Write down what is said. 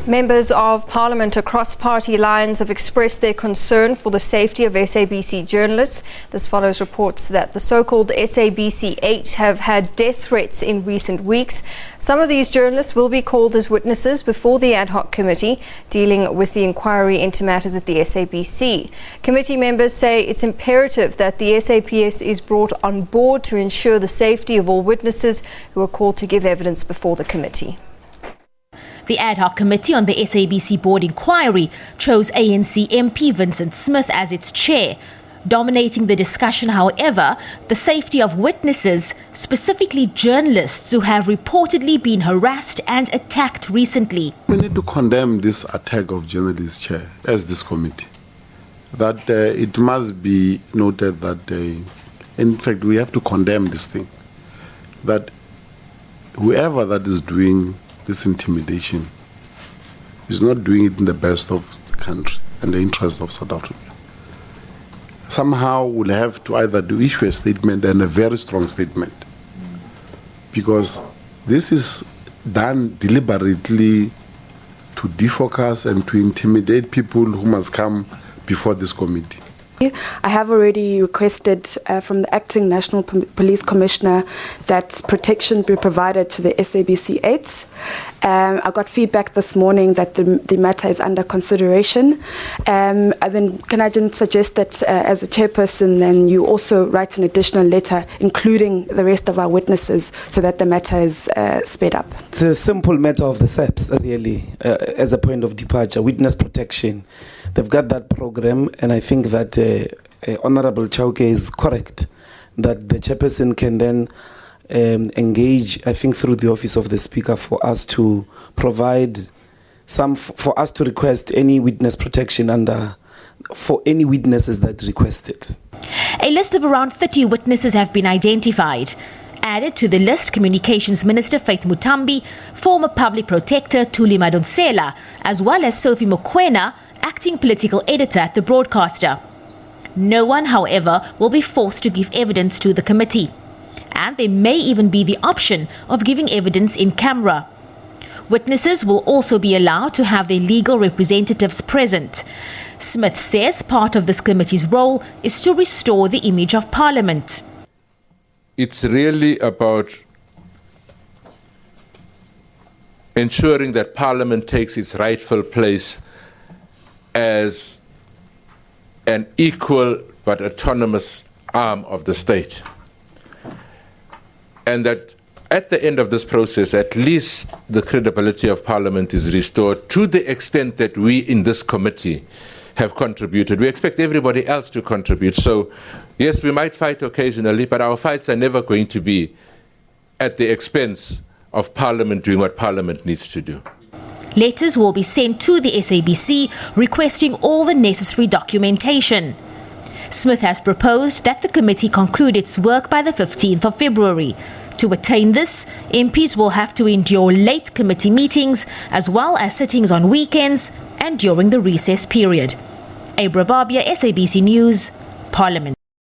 Members of Parliament across party lines have expressed their concern for the safety of SABC journalists. This follows reports that the so-called SABC 8 have had death threats in recent weeks. Some of these journalists will be called as witnesses before the Adhoc committee dealing with the inquiry into matters at the SABC. Committee members say it's imperative that the SAPS is brought on board to ensure the safety of all witnesses who are called to give evidence before the committee. The Ad Hoc Committee on the SABC Board inquiry chose ANC MP Vincent Smith as its chair. Dominating the discussion, however, the safety of witnesses, specifically journalists who have reportedly been harassed and attacked recently. We need to condemn this attack of journalists, Chair, as this committee. That it must be noted that, in fact, we have to condemn this thing. That whoever that is doing this intimidation is not doing it in the best of the country and the interest of South Africa. Somehow we'll have to either issue a statement and a very strong statement, because this is done deliberately to defocus and to intimidate people who must come before this committee. I have already requested from the Acting National Police Commissioner that protection be provided to the SABC 8s. I got feedback this morning that the matter is under consideration. And then can I just suggest that as a chairperson, then you also write an additional letter including the rest of our witnesses so that the matter is sped up. It's a simple matter of the SAPS, really, as a point of departure, witness protection. They've got that program, and I think that Honorable Chauke is correct, that the chairperson can then engage, I think, through the office of the Speaker for us to provide for us to request any witness protection for any witnesses that request it. A list of around 30 witnesses have been identified. Added to the list, Communications Minister Faith Muthambi, former Public Protector Thuli Madonsela, as well as Sophie Mokoena, acting political editor at the broadcaster. No one, however, will be forced to give evidence to the committee. And there may even be the option of giving evidence in camera. Witnesses will also be allowed to have their legal representatives present. Smith says part of this committee's role is to restore the image of Parliament. It's really about ensuring that Parliament takes its rightful place as an equal but autonomous arm of the state. And that at the end of this process, at least the credibility of Parliament is restored to the extent that we in this committee have contributed. We expect everybody else to contribute. So, yes, we might fight occasionally, but our fights are never going to be at the expense of Parliament doing what Parliament needs to do. Letters will be sent to the SABC requesting all the necessary documentation. Smith has proposed that the committee conclude its work by the 15th of February. To attain this, MPs will have to endure late committee meetings as well as sittings on weekends and during the recess period. Abra Babia, SABC News, Parliament.